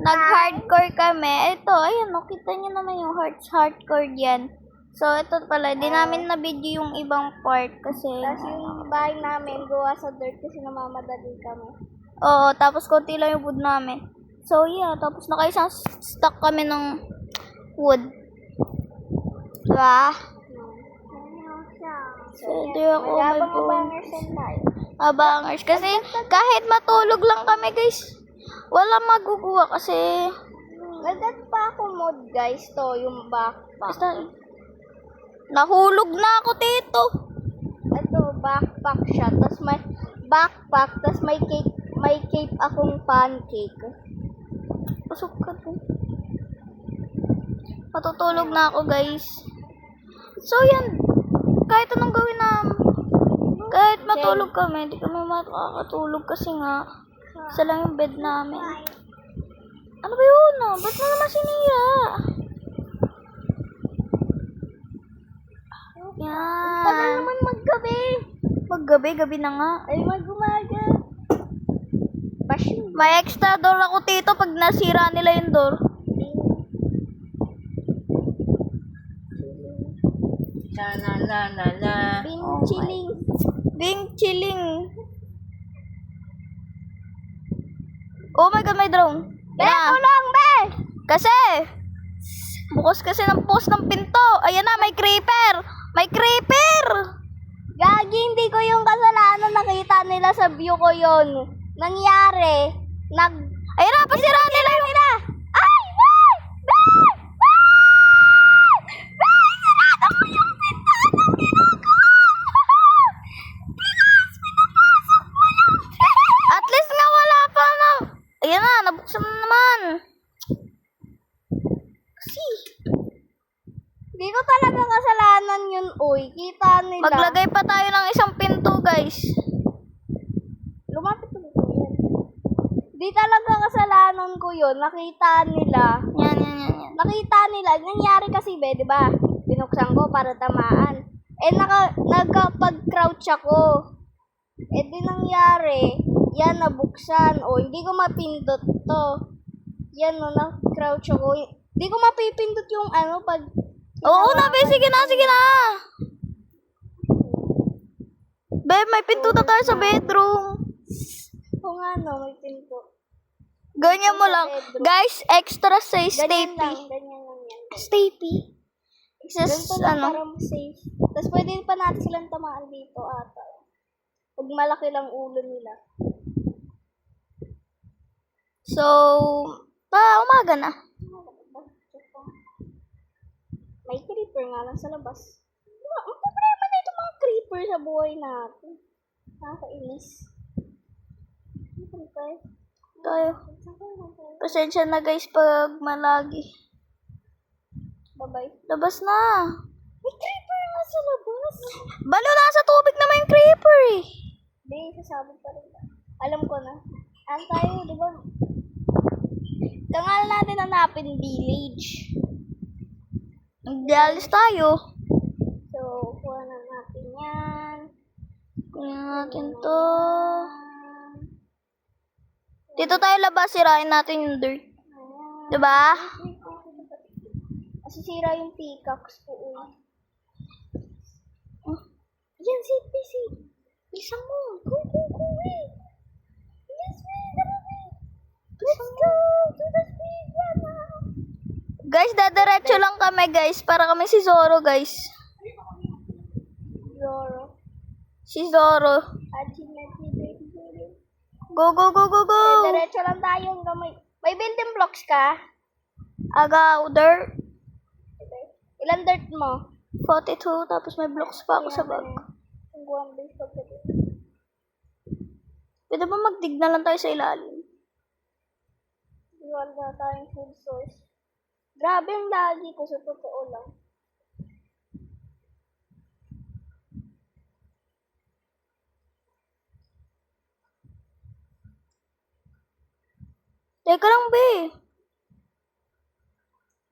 nag-hardcore kami. Ito, ayun, nakita niyo naman yung hardcore yan. So, ito pala, di namin na-video yung ibang part kasi... Tapos yung bahay namin, gawa sa dirt kasi namamadali kami. Oo, tapos konti lang yung wood namin. So, yeah, tapos nakaisang stock kami ng wood. Diba? So, di ako Mag-abang-abangers yan tayo. abangers. Kasi, kahit matulog lang kami, guys, wala maguguha kasi... Nagdat pa ako mod, guys, to, yung backpack. Basta, nahulog na ako dito. Ito, backpack siya. Tapos may backpack, tapos may cake akong pancake. Pasok ka to. Matutulog na ako, guys. So, yan. Kahit anong gawin namin. Kahit matulog kami, hindi kami makakatulog kasi nga, isa lang yung bed namin. Ano ba yun? Ba't mo naman sinira? Yan. Tagal naman maggabi. Maggabi, gabi na nga. Ay, mag-umaga. Bashing. May extra door ako dito pag nasira nila yung door. La. Chilling. Bing chilling. Oh my god, may drone. Be, tulong, be! Kasi, bukas kasi ng post ng pinto. Ayan na, may creeper. May creeper. Gagi, hindi ko yung kasalanan. Nakita nila sa view ko yun. Nangyari. Ayan na, pasira nila yung... Ay! Be! Be! Be! Be! Sinada ko yung pinto! Anong ginagawa mo? Pinas! Pinapasok mo lang! At least nga wala pa na. Ayan na, nabuksan na naman. Kasi, Hindi ko talaga kasalanan yun, uy. Kita nila. maglagay pa tayo ng isang pinto, guys. Lumapit ulit ko yan. Di talaga kasalanan ko yun. Nakita nila. Yan. Nakita nila. Nangyari kasi, be, di ba? Binuksan ko para tamaan. Eh, nagkapag-crouch ako. Eh, di nangyari. Yan, nabuksan. O, hindi ko mapindot to. Yan, no, na-crouch ako. Hindi ko mapipindot yung ano, pag... Oo na, be. Sige na. Be, may pinto na tayo sa bedroom. Oo nga, no, may pinto. Ganyan mo lang. Guys, extra say Ganyan stay lang yan. Stay Ganito lang para safe. Tapos pwede pa natin silang tamaan dito ata. Pag malaki lang ulo nila. So, umaga na. May creeper nga lang sa labas. Ang problema na itong mga creeper sa buhay natin. Nakakainis. Creeper. Tayo. Pasensya na, guys, pag malagi. Bye-bye. Labas na. May creeper nga sa labas. Balo, nasa tubig na may creeper eh. Hindi, sasabog pa rin. Alam ko na. Ano tayo, di ba? Kangal natin hanapin village. Magdialis tayo. So, kuha na natin yan. Kunin natin to. Dito tayo labas, sirain natin yung dirt. Diba? Masisira yung pickaxe ko. Yan, safe. Bilisan mo. Go. Yes, let's go to the speedrun now. Guys, dadiretso lang kami, guys. Para kami si Zoro, guys. Zoro. Si Zoro. Go. Diretso lang tayo hanggang may building blocks ka? Aga, dirt. Ilan dirt mo? 42, tapos may blocks pa ako sa bag. Hanggang base pag Pwede ba magdig na lang tayo sa ilalim? wala na tayong food source. Grabe ang lagi ko sa totoo lang. Teka lang, be.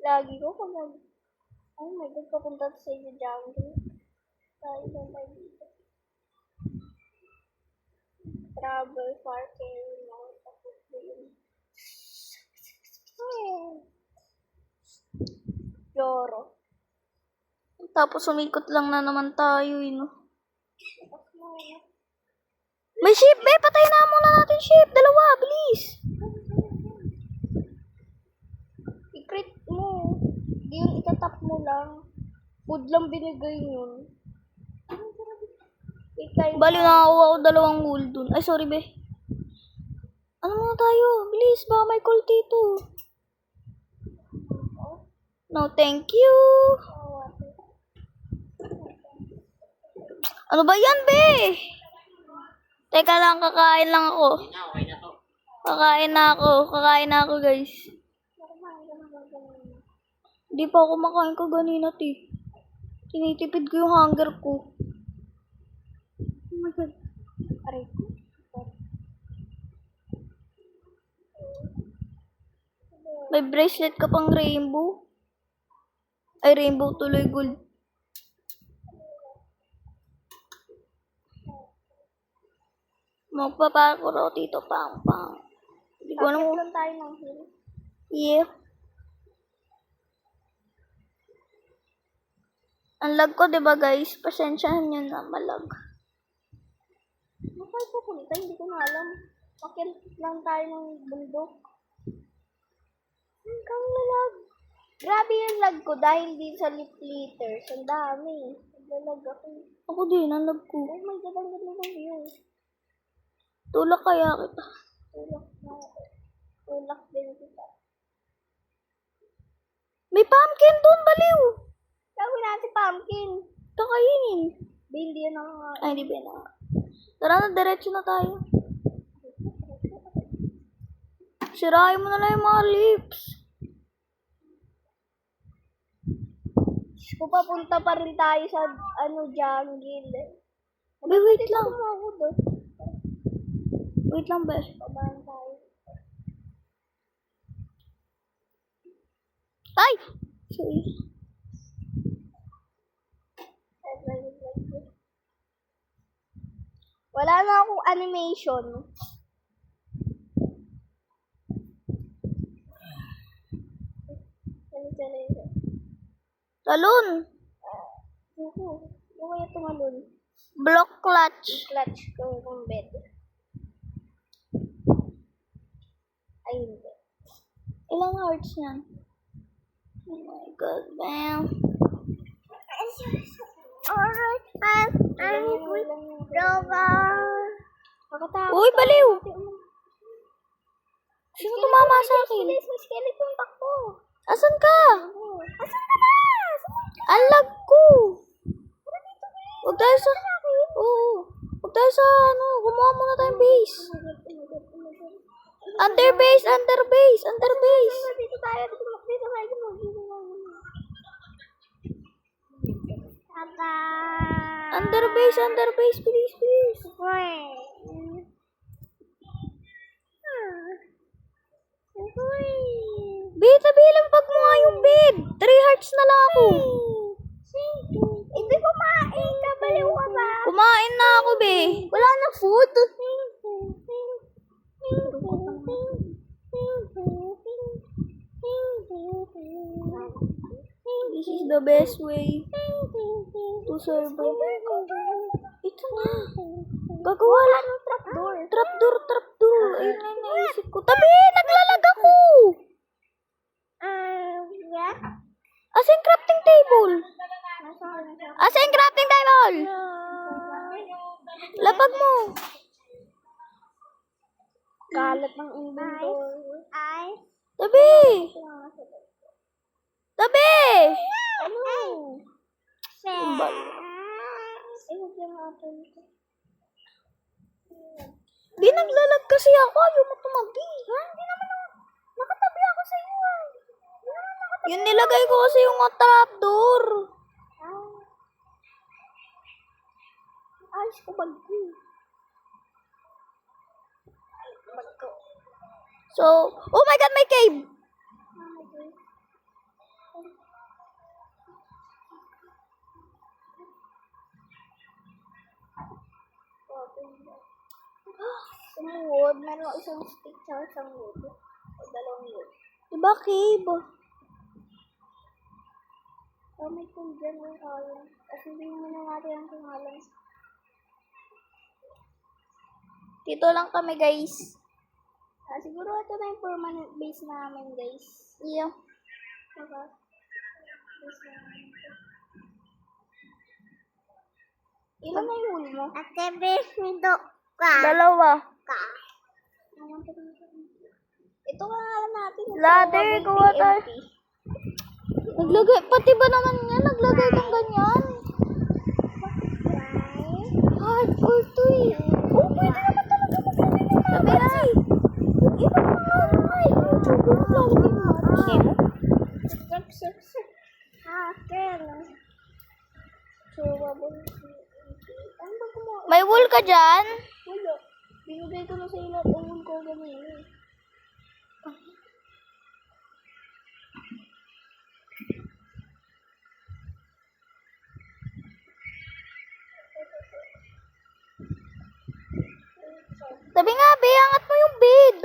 Lagi ko kung oh my God, papunta sa iyo jungle. Tayo lang tayo dito. Travel far, carry more. Joro. Tapos umikot lang na naman tayo, no? May ship, be! Patay na muna natin ship! Dalawa, bilis! I-crit mo. Di yun itatap mo lang. Food lang binigay yun. Ikay Bali, nakakuha ko 2 wool dun. Ay, sorry, be. Ano muna tayo? Bilis, baka may call dito. No, thank you. Ano ba yan, be? Teka lang, kakain lang ako. Kakain na ako, guys. Hindi pa ako makain kaganina, ti. Tinitipid ko yung hunger ko. Oh my God. Aray ko. May bracelet ka pang rainbow. Ay, rainbow tuloy gold. Magpapakuro dito, pang. Hindi ko alam. Bakit lang tayo ng hill? Yeah. Ang lag ko, diba guys? Pasensyahan nyo na malag. Bakit pupunta? Hindi ko na alam. Bakit lang tayo ng bundok? Hanggang lalag. Grabe yung lag ko dahil din sa lip litters. Ang dami. Naglalag ako. Ako din, ang lag ko. Oh my God, ang ganda ng view. Tulak kaya kita. Tulak din kita. May pumpkin doon, baliw! Gawin natin pumpkin. Kakainin. Hindi yan ang... Ay, hindi ba na. Tara na, diretso na tayo. Sirahin mo na lang yung mga lips. Kung papunta pa rin tayo sa jungle. Wait lang. Ako doon. Wait lang, be. Pabahan tayo. Ay! Sorry. Wala na akong animation. Talon! Yung kaya tumalun. Block clutch. Clutch ko yung bed. Ay, hindi. Ilang hearts yan? Oh my God, man. Alright, I'm with Rover. Uy, baliw! Sino tumama sa akin? May skeleton takbo. Asan ka? Asan ka na? Ang lag ko! Huwag tayo sa... Oo. Huwag tayo sa ano. Gumawa muna tayong base. Under base! Under base! Under base! Dito tayo. Dito tayo. Tata. Under base! Under base! Please, please! Beta, pag mo nga yung bed. 3 hearts na lang ako. Hindi kumain ka. Baliw ka ba? Kumain na ako, be. Wala na food. This is the best way to survive. Ito na. Gagawa lang ng trapdoor. Trapdoor. Ayun na yung naisip ko. Tabi! Naglalag ako! Asa yung crafting table? Asa yung crafting table? Lapag mo. Kalat ng inventory. Tabi! Tabi! Ano? Umbal. Huwag yung apple ko. Di naglalag kasi ako. Ayaw mo tumabi. Hindi naman ako. Nakatabi ako sa iyo. Hindi naman nakatabi. Yun nilagay ko kasi yung trapdoor. Ayos ko bag ko. Bag ko. So, oh my God, may cave! Wood, meron ako isang stick sa isang wood. O dalawang wood. Diba cave? may kung dyan yung column. At hindi mo na natin ang pangalan. Dito lang kami, guys. Siguro ito na yung permanent base namin, guys. Iyo. Diba? Base namin ito. Ilan na yung huli mo? Ate, base nito ka. Dalawa. Ito nga lang natin. Ladder, gawa tayo. Naglagay, pati ba naman yan? Naglagay kang ganyan. Hardcore to eh. Oh, pwede naman talaga maglagay ng sabi ay. Iba naman ay. YouTuber mo lalagay mo. Hindi mo? Akin. Ano ba kumain? May wool ka dyan? Wala. Binigay ko na sa ilang umun ko ganyan. Sabi nga, be, angat mo yung bed.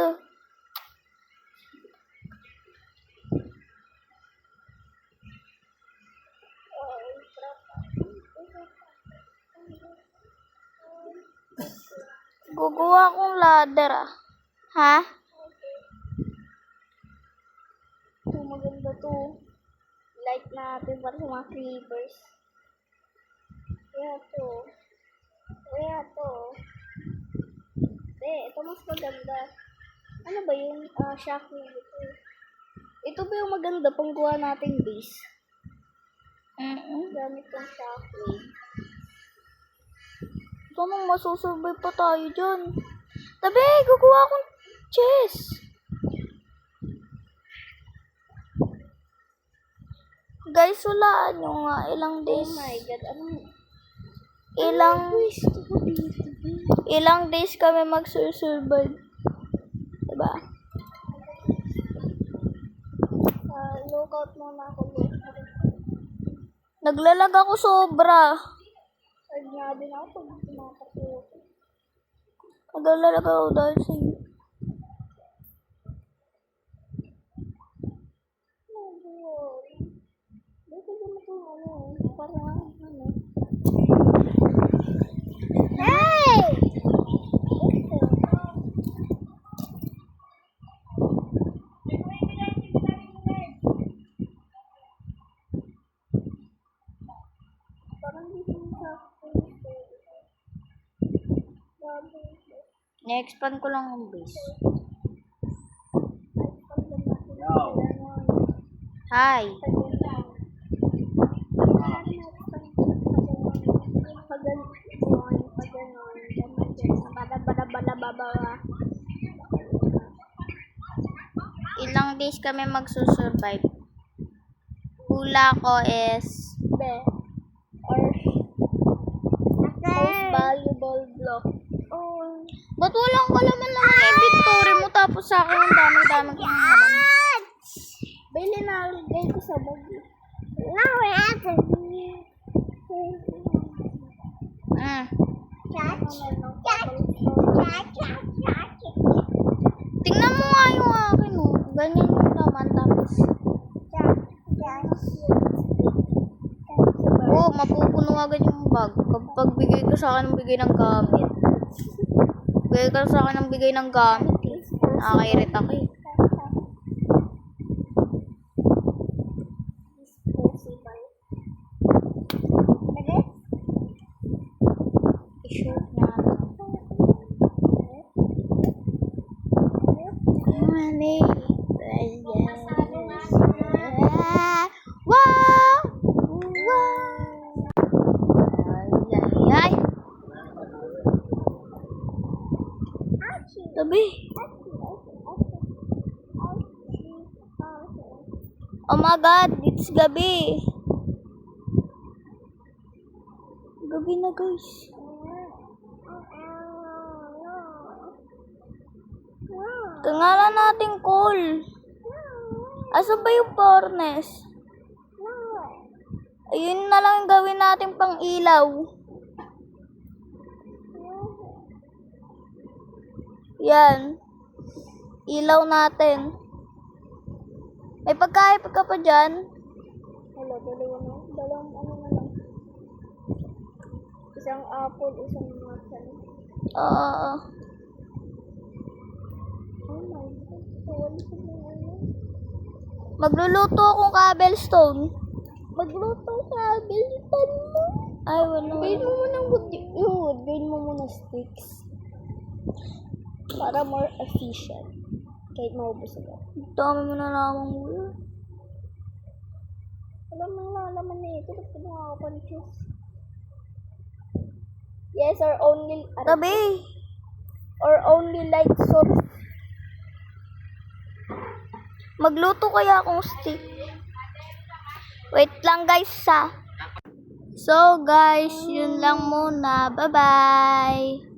Guguha akong ladder ah. Ha? Ito maganda to. Light natin para sa mga creepers. Kaya to. Ito mas maganda. Ano ba yun? Shockwave ito. Ito ba yung maganda pang gawa nating base? Gamit tong shockwave. Sana masusurvive pa tayo dyan. Tabi, guguha akong chest. Guys, walaan nyo nga. Ilang Oh days. my god. Ilang days kami magsusurvive. Diba? Lookout muna ako. Naglalag ako sobra. Pag nga din ako pag tumatakot. Naglalag ako dahil sa iyo. Hey! Na-expand ko lang yung base. Hi. Ilang days kami magsusurvive. Hula ko is Most valuable block. ba't walang kalaman lang yung inventory mo tapos sa akin ang dami-dami kong naman. Bili na lagay ko sa bag. Now we're at the Tingnan mo nga yung akin oh. Ganyan yung naman tapos. Oo, mapupuno agad yung bag. Kapag bigay ko sa akin ng bigay ng gamit. Bigay ka sa akin ng bigay ng gamit eh. Nakakairit ako eh. I-shoot natin. Wow! Wow! Ay! Tabi. Oh my god, it's gabi. Gabi na guys. Kangalan natin coal. Asan ba yung furnace? Ayun na lang gawin natin pang ilaw. Yan. Ilaw natin. May pagkain ka pa dyan? Hello, dalawa na. Isang apple, isang matan. Oo. Oh my God. Tawal ko na ano. Magluluto akong cobblestone. Magluto ka, bilitan mo. Ay, wala. Gain mo muna wood, yung wood. Gain mo muna sticks. Para more efficient. Kahit maubos agad. Dami mo na lamang ulo. Alam mo na laman na ito. Ba't ko nakakapanchis? Yes, or only... Tabi. Or only light source. Magluto kaya akong stick. Wait lang guys So guys, yun lang muna. Bye-bye.